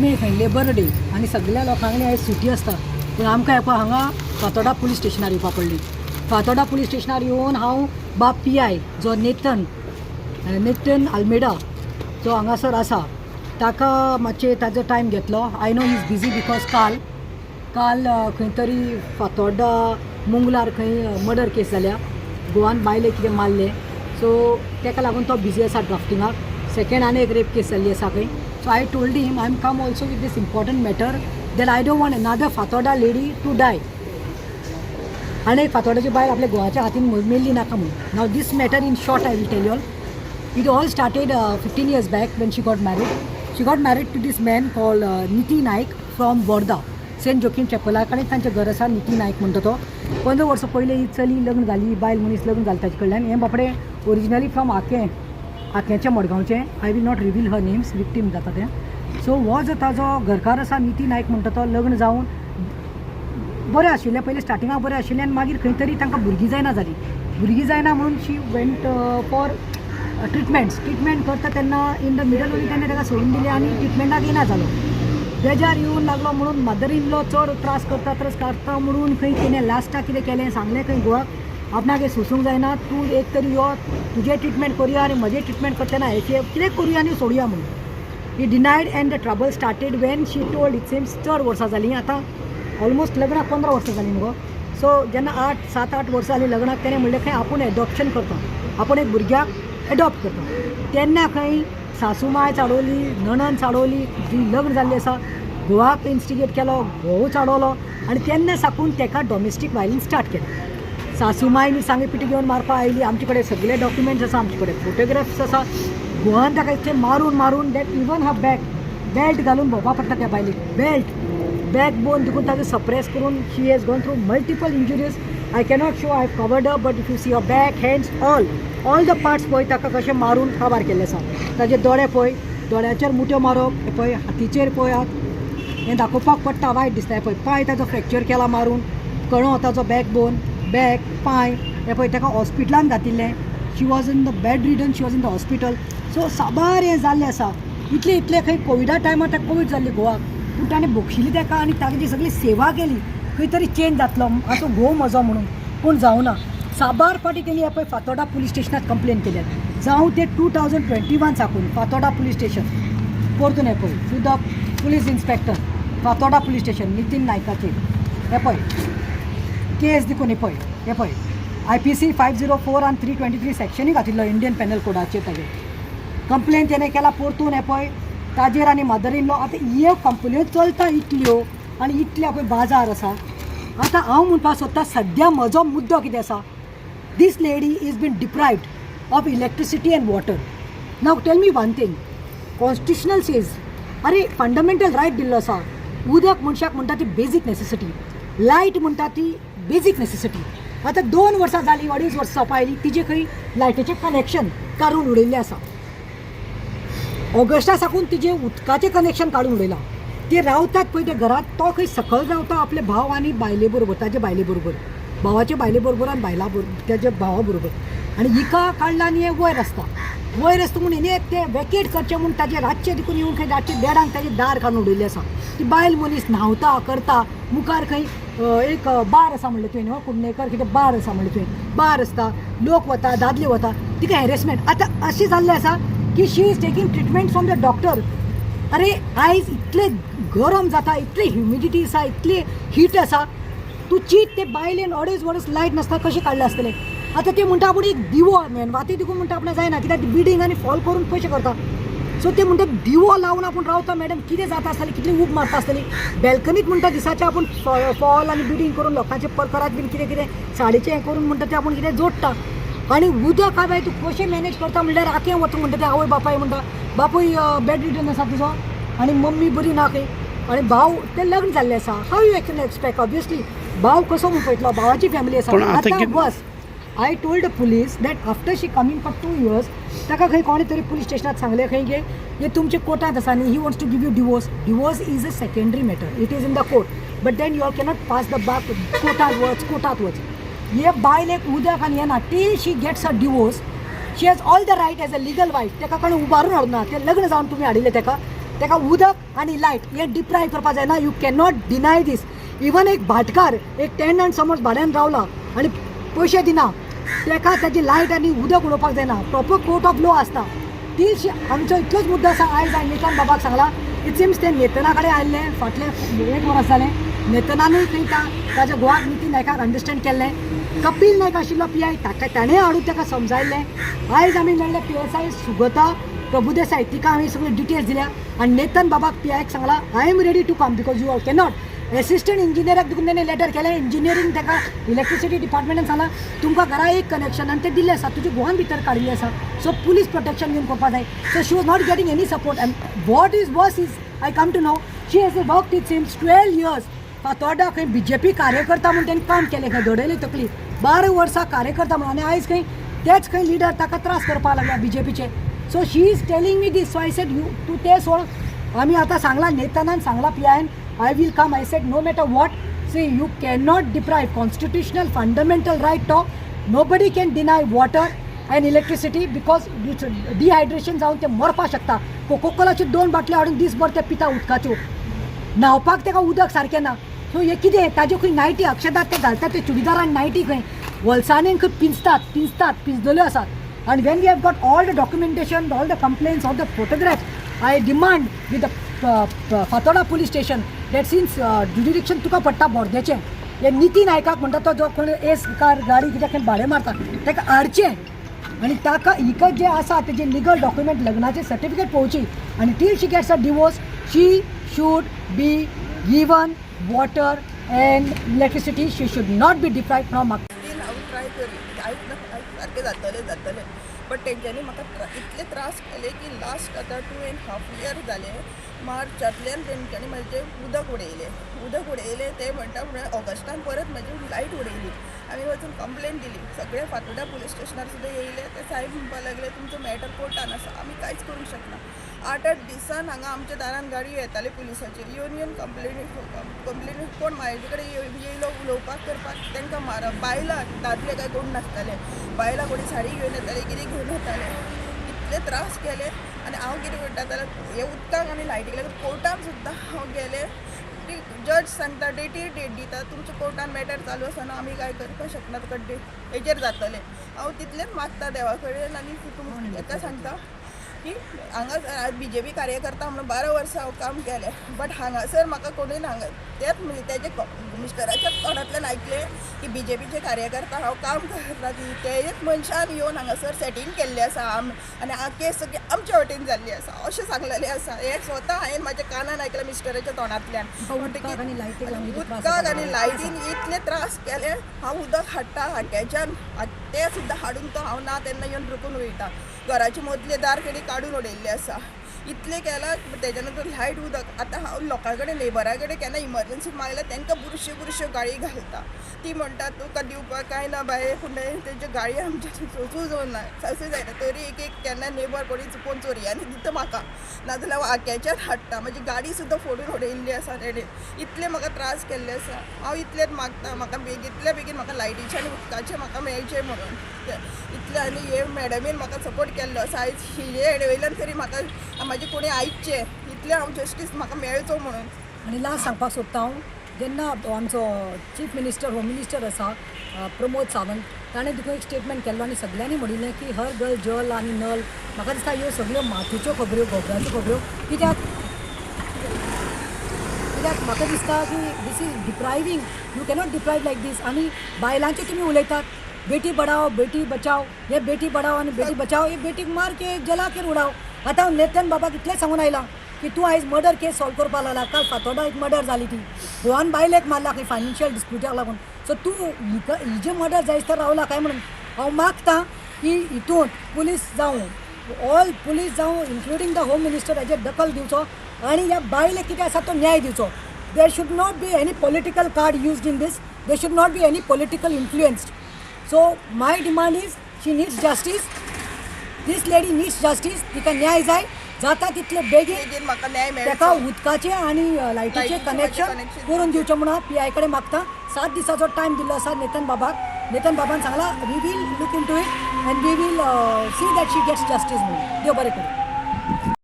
मे खंय labour day आनी सगळ्या लोकांनी आयज सुटी आसता पूण आमकां येवपा हांगा फातोर्डा पुलीस स्टेशनार येवपा पडली. फातोर्डा पुलीस स्टेशनार येवन हांव बाब PI जो नेथन आल्मेडा जो हांगासर आसा ताका मातशें ताजो टायम घेतलो. I know he is busy because काल खंय तरी फातोर्डा मुंगलार खंय मर्डर केस जाल्या, गोवान बायले कितें मारले, सो ताका लागून तो बिजी आसा ड्राफ्टिंगाक. सेकेंड आनी एक रेप केस जाल्ली आसा खंय. So I told him I am come also with this important matter that I don't want another Fatorda lady to डाय. आनी एक फातोर्डाची बायल आपल्या गोवाच्या हातीन मेल्ली नाका म्हणून. Now this matter in short I will tell you all. It all started 15 years back when she got married. She got married to this man called Niti Naik from Borda, Saint Joaquim चॅपला कडेन तांचें घर आसा. निती नायक म्हणटा तो. 15 वर्सां पयलीं ही चली लग्न जाली, बायल मनीस लग्न जालें ताचे कडल्यान. हें बापडे ओरिजिनली फ्रॉम आकेंच्या मडगांवचें. I will not reveal her names, victim जाता तें. सो हो जो ताजो घरकार आसा निती नायक म्हणटा तो, लग्न जावन बरें आशिल्लें, पयलीं स्टार्टिंगाक बरें आशिल्लें आनी मागीर खंय तरी तांकां भुरगीं जायना जालीं. भुरगीं जायना म्हणून शी वेंट फॉर ट्रिटमेंट करता तेन्ना इन द मिडल वरी तेन्ना ताका सोडून दिलें आनी ट्रिटमेंटाक येना जालो. बेजार येवन लागलो म्हणून मदर इन लॉ चड त्रास करता म्हणून खंय तिणें लास्टाक कितें केलें सांगलें खंय गोवाक आपणाक हें सोसूंक जायना, तूं एक तरी यो तुजें ट्रिटमेंट करुया आनी म्हजें ट्रिटमेंट करतना हेचें कितें करुया आनी सोडुया म्हणून. He denied and the trouble started when she told it seems चड वर्सां जालीं. आतां ऑलमोस्ट लग्नाक 15 वर्सां जालीं न्हू. सो जेन्ना 7-8 वर्सां जालीं लग्नाक तेणें म्हणलें खंय आपूण एडॉप्शन करता, आपूण एक भुरग्याक एडॉप्ट करता. तेन्ना खंय सासूमाय चाडवली, नणन चाडवली, जी लग्न जाल्ली आसा घोवाक इन्स्टिगेट केलो, घोव चाडवलो आनी तेन्ना साकून ताका डॉमेस्टीक वायलन्स स्टार्ट केलें. सासूमायनी सांगे पिटी घेवन मारपा आयली. आमचे कडेन सगळे डॉक्युमेंट्स आसा, आमचे कडेन फोटोग्राफ्स आसा. घोवान ताका इतलें मारून दॅट इवन हा बेल्ट घालून भोंवपा पडटा त्या बायलेक. बॅक बोन देखून ताका सप्रेस करून she has gone through multiple injuries. I cannot show I have covered up, but if you see a back hands all the parts पळय ताका कशें मारून काबार केल्ले आसा. ताजे दोळे पळय, दोळ्याचेर मुठ्यो मारप, हे पळय हातीचेर पळयात, हें दाखोवपाक पडटा, वायट दिसता. हे पळय पांय ताजो फ्रॅक्चर केला मारून, कणो ताजो बॅकबोन, बॅक, पांय, हे पळय ताका हॉस्पिटलान घातिल्लें. She was in the bed ridden, she was in the hospital. So साबार हें जाल्लें आसा. इतलें खंय कोविडा टायमार ताका कोवीड जाल्ली गोवाक, पूण ताणें बोक्षिली ताका आनी ताची सगळी सेवा केली. खंय तरी चेंज जातलो असो घोव म्हजो म्हणून, पूण जावना. साबार फाटी तेणी हे पळय फातोर्डा पुलीस स्टेशनात कंप्लेन केल्यात. जावं ते 2021 साकून फातोर्डा पुलीस स्टेशन परतून हे पळय to the police inspector Fatorda police station Nitin नायकाचेर हे पळय केस देखून हे पळय IPC 504 आनी 323 सेक्शनूय घातिल्लो इंडियन पेनल कोडाचेर. ताजेर कंप्लेन तेणें केला परतून हे पळय ताजेर आनी मदर इन लॉ. आतां ह्यो कंपन्यो चलता इतल्यो आनी इतल्या पळय बाजार आसा. आतां हांव म्हणपाक सोदतां सद्या म्हजो मुद्दो कितें आसा. This lady is been deprived of electricity and water. Now tell me one thing. Constitutional says, अरे फंडामेंटल रायट दिल्लो आसा. उदक मनशाक म्हणटा ती बेजीक नेसेसिटी, लायट म्हणटा ती बेजीक नेसेसिटी. आतां 2 वर्सां जालीं, 2.5 वर्सां पायली तिजे खंय लायटीचें कनेक्शन काडून उडयल्लें आसा. ऑगस्टा साकून तिजें उदकाचें कनेक्शन काडून उडयलां. ते रावतात पळय ते घरांत, तो खंय सकयल रावता आपले भाव आनी बायले बरोबर, ताजे बायले बरोबर, भावाच्या बायले बरोबर आनी बायला बरोबर, त्याच्या भावा बरोबर. आनी हिका काडला आनी हें वयर आसता म्हणून हेणे ते वॅकेट करचें म्हणून ताजे रातचे देखून येवन खंय रातचे देडांक ताजे दार काडून उडयल्लें आसा. ती बायल मनीस न्हांवता करता. मुखार खंय एक बार आसा म्हणलें तुवें न्हू, कुडणेकर कितें बार आसा म्हणलें तुवें, बार आसता, लोक वता, दादले वता, तिका हॅरेसमेंट. आतां अशें जाल्लें आसा की she is taking treatment from the doctor. अरे आयज इतलें गरम जाता, इतली ह्युमिडिटी आसा, इतली हीट आसा. तूं चीत ते बायलेन 2.5 वर्स लायट नासता कशें काडलें आसतलें. आतां ते म्हणटा आपूण एक दिवो मेणवाती देखून म्हणटा आपणा जायना, कित्याक बिल्डींग आनी फॉल करून पयशे करता. सो ते म्हणटा दिवो लावन आपूण रावता. मॅडम कितें जाता आसतलें, कितली ऊब मारता आसतली. बॅल्कनीत म्हणटा दिसाचें आपूण फॉल आनी बिल्डींग करून लोकांचे परकरात बीन कितें साडीचें हें करून म्हणटा तें आपूण कितें जोडटा. आनी उदक हांवें तूं कशें मॅनेज करता म्हणल्यार आखें वता म्हणटा ते आवय बापाय म्हणटा बापूय बॅड रिटर्न आसा तुजो आनी मम्मी बरी ना खंय आनी भाव तें लग्न जाल्लें आसा. How you can expect obviously भाव कसो म्हणून पळयतलो, भावाची फॅमिली आसा. आतां बस I told the police that after she coming for 2 years ताका खंय कोणे तरी पुलीस स्टेशनात सांगलें खंय गे हे तुमचे कोर्टांत आसा न्ही, he wants to give you divorce is a secondary matter, it is in the court, but then you all cannot pass the buck कोर्टांत वच. हे बायलेक उदक आनी येना टी she gets a divorce. She has all the right as a legal wife. ताका कोणें उबारून हाडूना, तें लग्न जावन तुमी हाडिल्लें ताका ताका उदक आनी लायट हें डिप्रायव करपा जायना. You can not deny this. Even एक भाटकार एक टेनंट समज भाड्यान रावला आनी पयशे दिना ताका ताजी लायट आनी उदक उडोवपाक जायना. प्रॉपर कोर्ट ऑफ लॉ आसता. ती आमचो इतलोच मुद्दो आसा. आयज हांवें नेतन बाबाक सांगला. इट सिम्स ते नेतना कडेन आयल्ले फाटले 1 वर्स जालें. नेतनानूय खंय ताच्या गोवाक नितीन नायकाक अंडरस्टँड केल्लें. कपिल नायक आशिल्लो PI ताणें हाडून ताका समजायल्लें. आयज आमी मेळ्ळे PSI सुगता प्रभुदेसाय तिका हांवें सगळे डिटेल्स दिल्या आनी नेतन बाबाक PIक सांगला I am ready to come because you cannot. Assistant इंजिनियराक देखून ताणें लेटर केलें. इंजिनियरींग ताका इलेक्ट्रिसिटी डिपार्टमेंटान सांगला तुमकां घरा एक कनेक्शन आनी तें दिल्लें आसा तुज्या गोवान भितर काडिल्लें आसा. सो पुलीस प्रोटेक्शन घेवन करपा जाय. So she was not getting any support and what is worse is I come to know she has work it seems 12 years. Fatorda खंय BJP कार्यकर्ता म्हणून ताणें काम केलें खंय धडयली तकली 12 वर्सां कार्यकर्ता म्हणून आनी आयज खंय तेच खंय लिडर ताका त्रास करपाक लागल्या BJPचे. So she is telling me this. So I said you तूं ते सोड. आमी आतां सांगला नेतनान सांगला PIन I will come. I said no matter what, see you cannot deprive constitutional fundamental right to nobody can deny water and electricity because dehydration जावन ते मरपा शकता. कोकोकोलाच्यो 2 बाटल्यो हाडून दिसभर ते पिता उदकाच्यो. न्हावपाक ताका उदक सारकें ना. सो हे कितें ताज्यो खंय नायटी अक्षदात ते घालतात ते चुडीदार आनी नायटी खंय वलसाणेन खंय पिंजलेल्यो आसात. And when we have got all the documentation, all the complaints, all the photographs, I demand with the Fatorda police station that since jurisdiction तुका पडटा बोर्देचें हे नितीन नायकाक म्हणटा तो जो कोण एस कार गाडी कित्याक खंय भाडें मारता ताका हाडचें आनी ताका हिका जे आसा तेजे लिगल डॉक्युमेंट लग्नाचें सर्टिफिकेट पळोवची आनी till she gets a divorce she should be given water and electricity. She should not be deprived from. Try करी सारकें जातलें बट तेंच्यांनी म्हाका इतले त्रास केले की लास्ट आतां 2.5 years जाले. मार्चांतल्यान तेंच्यांनी म्हाजें उदक उडयलें ते म्हणटा म्हणल्यार ऑगस्टान परत म्हाजी लायट उडयली. आमी वचून कंप्लेन दिली. सगळे फातोर्डा पुलीस स्टेशनार सुद्दां येयले. ते साहेब म्हणपाक लागले तुमचो मॅटर कोर्टान आसा आमी कांयच करूंक शकना. 8-8 दिसान हांगा आमच्या दारान गाडी येताले पुलिसाचेर येवन कंप्लेन कोण म्हाजे कडेन येयलो उलोवपाक करपाक तांकां मारप. बायलां दादले काय कोण नासताले. बायलां कोणी साडी घेवन येताले कितें घेवन येताले. इतले त्रास केले आनी हांव कितें करता जाल्यार हे उदकाक आनी लायटीक लागून कोर्टान सुद्दां हांव गेले. जज सांगता डेटीर डेट दिता तुमच्या कोर्टान मॅटर चालू आसतना आमी कांय करपाक शकना तुका हेजेर जातलें. हांव तितलेंच मागता देवा कडेन आनी तुमकां हेका सांगता की हांगा BJP कार्यकर्ता म्हणून 12 वर्सां हांव काम केलें बट हांगासर म्हाका कोणूय तेच तेजे मिस्टराच्या तोंडांतल्यान आयकलें की BJPचे कार्यकर्ता हांव काम करता ती तेच मनशान येवन हांगासर सेटींग केल्लें आसा आनी केस सगळी आमचे वटेन जाल्ली आसा अशें सांगलेलें आसा. हे स्वता हांवें म्हाज्या कानान आयकलें मिस्टराच्या तोंडांतल्यान. उदकाक आनी लायटीन इतले त्रास केले. हांव उदक हाडटा हाट्याच्यान ते सुद्दां हाडून तो हांव ना तेन्ना येवन रुकून वयता. घराचे मदले दार केडी काडून उडयल्ले आसा. इतले केला तेच्या नंतर लायट उदक. आतां हांव लोकां कडेन नेबरा कडेन केन्ना इमर्जन्सी मागल्यार तांकां बुरश्यो गाळी घालता. ती म्हणटा तुका दिवपाक कांय ना बाये पूण तेज्यो गाळी आमच्या सोंसूं जावना सासू जायना. तरी एक केन्ना नेबर कोणी चुकोवन चोरयांनी दिता म्हाका नाजाल्यार हांव आक्याच्यान हाडटा. म्हजी गाडी सुद्दां फोडून उडयल्ली आसा तेणे. इतले म्हाका त्रास केल्ले आसा. हांव इतलेंच मागता म्हाका इतले बेगीन म्हाका लायटीचें आनी उदकाचें म्हाका मेळचें म्हणून. इतले आनी हे मॅडमीन म्हाका सपोर्ट केल्लो आसा. आयज हे वयल्यान तरी म्हाका म्हाजे कोणी आयकचे इतले हांव जस्टीस म्हाका मेळचो म्हणून. आनी लास्ट सांगपाक सोदता हांव जेन्ना आमचो चीफ मिनिस्टर होम मिनिस्टर आसा प्रमोद सावंत ताणें देखून एक स्टेटमेंट केल्लो आनी सगळ्यांनी म्हणिल्लें की हर घर जल आनी नल. म्हाका दिसता ह्यो सगळ्यो माथेच्यो खबऱ्यो गोबराच्यो खबऱ्यो. कित्याक म्हाका दिसता की दीस इज डिप्रायवींग. यू कॅनॉट डिप्रायव लायक दीस. आनी बायलांचे तुमी उलयतात बेटी पढाओ बेटी बचाओ. हे बेटी पढाओ आनी बेटी बचाओ हे बेटीक मार के जलाकेर उडाव. आतां हांव नेतन बाबाक इतलें सांगून आयलां की तूं आयज मर्डर केस सॉल्व करपाक लागला. काल फातोर्डा एक मर्डर जाली ती गोवान बायलेक मारला खंय फायनान्शियल डिस्प्युटाक लागून. सो तूं हिजे मर्डर जायस तर रावला काय म्हणून हांव मागतां की हितून पुलीस जावं ऑल पुलीस जावं इन्क्लुडींग द होम मिनिस्टर हेजेर दखल दिवचो आनी ह्या बायलेक कितें आसा तो न्याय दिवचो. There should not be any political card used in this. There should not be any political influenced. So my demand is she needs justice. This lady needs justice. तिका न्याय जाय जाता तितले बेगीन म्हाका न्याय मेळचो. ताका उदकाचें आनी लायटीचें कनेक्शन करून दिवचें म्हणून PI कडेन मागता. 7 दिसाचो टायम दिल्लो आसा नेतन बाबान सांगला we will look into it and we will see that she gets justice म्हणून. देव बरें करूं.